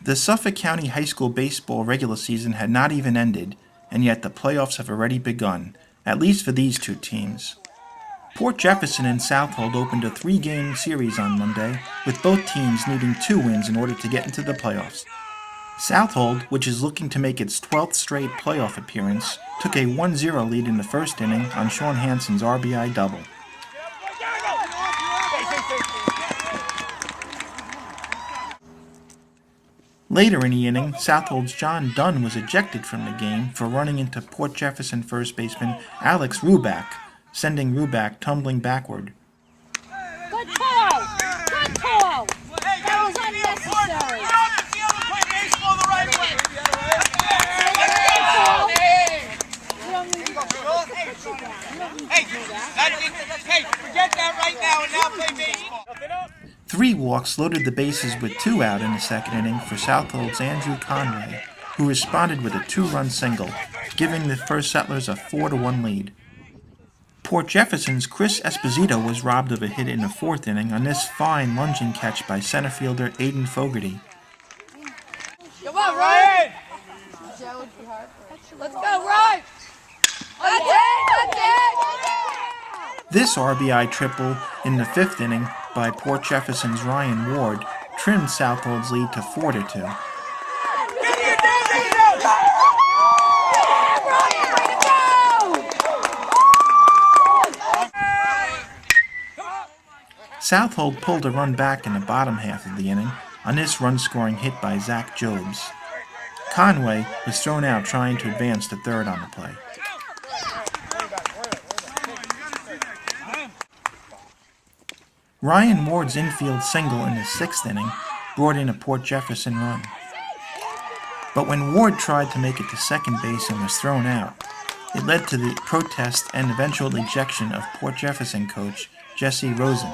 The Suffolk County High School baseball regular season had not even ended, and yet the playoffs have already begun, at least for these two teams. Port Jefferson and Southold opened a 3-game series on Monday, with both teams needing 2 wins in order to get into the playoffs. Southold, which is looking to make its 12th straight playoff appearance, took a 1-0 lead in the first inning on Sean Hansen's RBI double. Later in the inning, Southold's John Dunn was ejected from the game for running into Port Jefferson first baseman Alex Ruback, sending Ruback tumbling backward. Good call! Good call! That was unnecessary! Hey, forget that right now and now play baseball. 3 walks loaded the bases with 2 out in the second inning for Southold's Andrew Conway, who responded with a 2-run single, giving the First Settlers a 4-1 lead. Port Jefferson's Chris Esposito was robbed of a hit in the 4th inning on this fine lunging catch by center fielder Aiden Fogarty. Come on, Ryan! Let's go, Ryan! That's it! That's it! This RBI triple in the 5th inning by Port Jefferson's Ryan Ward trimmed Southold's lead to 4-2. Southold pulled a run back in the bottom half of the inning on this run-scoring hit by Zach Jobs. Conway was thrown out trying to advance to third on the play. Ryan Ward's infield single in the 6th inning brought in a Port Jefferson run. But when Ward tried to make it to second base and was thrown out, it led to the protest and eventual ejection of Port Jefferson coach Jesse Rosen.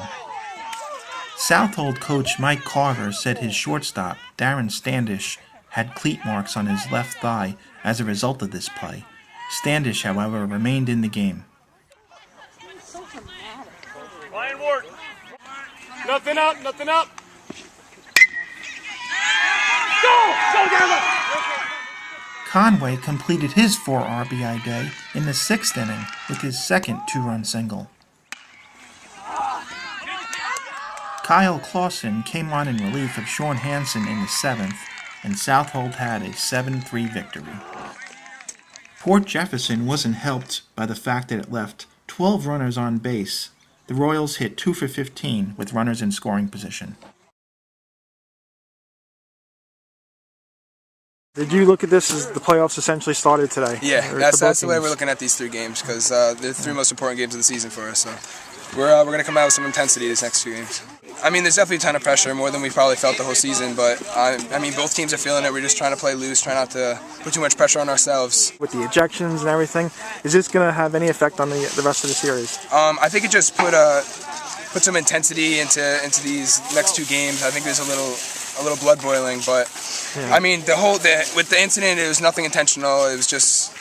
Southold coach Mike Carver said his shortstop, Darren Standish, had cleat marks on his left thigh as a result of this play. Standish, however, remained in the game. Ryan Ward. Nothing up, nothing up. Go! Go, Gamma! Conway completed his 4 RBI day in the 6th inning with his second 2-run single. Kyle Clausen came on in relief of Sean Hansen in the 7th, and Southold had a 7-3 victory. Port Jefferson wasn't helped by the fact that it left 12 runners on base. The Royals hit 2 for 15 with runners in scoring position. Did you look at this as the playoffs essentially started today? Yeah, that's the way we're looking at these 3 games because they're the 3 most important games of the season for us. So we're going to come out with some intensity these next 2 games. I mean, there's definitely a ton of pressure, more than we probably felt the whole season. But I mean, both teams are feeling it. We're just trying to play loose, trying not to put too much pressure on ourselves. With the ejections and everything, is this going to have any effect on the rest of the series? I think it just put some intensity into these next 2 games. I think there's a little blood boiling, but yeah. I mean, with the incident, it was nothing intentional. It was just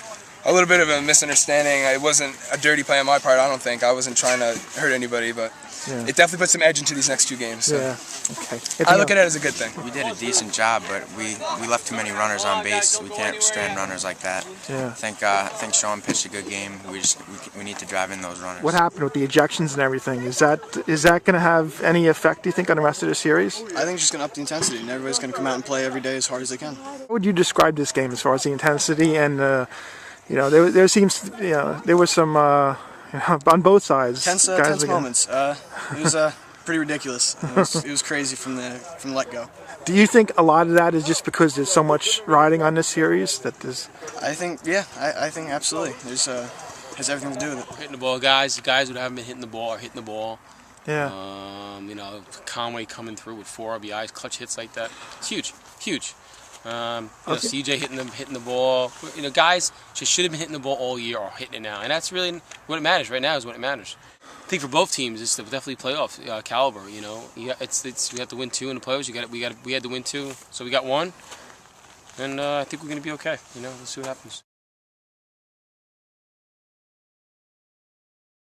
a little bit of a misunderstanding. It wasn't a dirty play on my part, I don't think. I wasn't trying to hurt anybody, but yeah. It definitely put some edge into these next 2 games. So. Yeah, okay. I look at it as a good thing. We did a decent job, but we left too many runners on base. We can't strand runners like that. Yeah. I think Sean pitched a good game. We need to drive in those runners. What happened with the ejections and everything? Is that going to have any effect, do you think, on the rest of the series? I think it's just going to up the intensity, and everybody's going to come out and play every day as hard as they can. How would you describe this game as far as the intensity and there seems there was some on both sides. Tense moments. It was pretty ridiculous. It was crazy from the let-go. Do you think a lot of that is just because there's so much riding on this series that there's? I think I think absolutely. There's has everything to do with it. Hitting the ball, guys who haven't been hitting the ball are hitting the ball. Yeah. Conway coming through with 4 RBIs, clutch hits like that. It's huge. CJ hitting the ball. Guys just should have been hitting the ball all year or hitting it now, and that's really what it matters right now. Is what it matters. I think for both teams, it's definitely playoff caliber. We have to win 2 in the playoffs. We had to win 2, so we got 1, and I think we're going to be okay. Let's see what happens.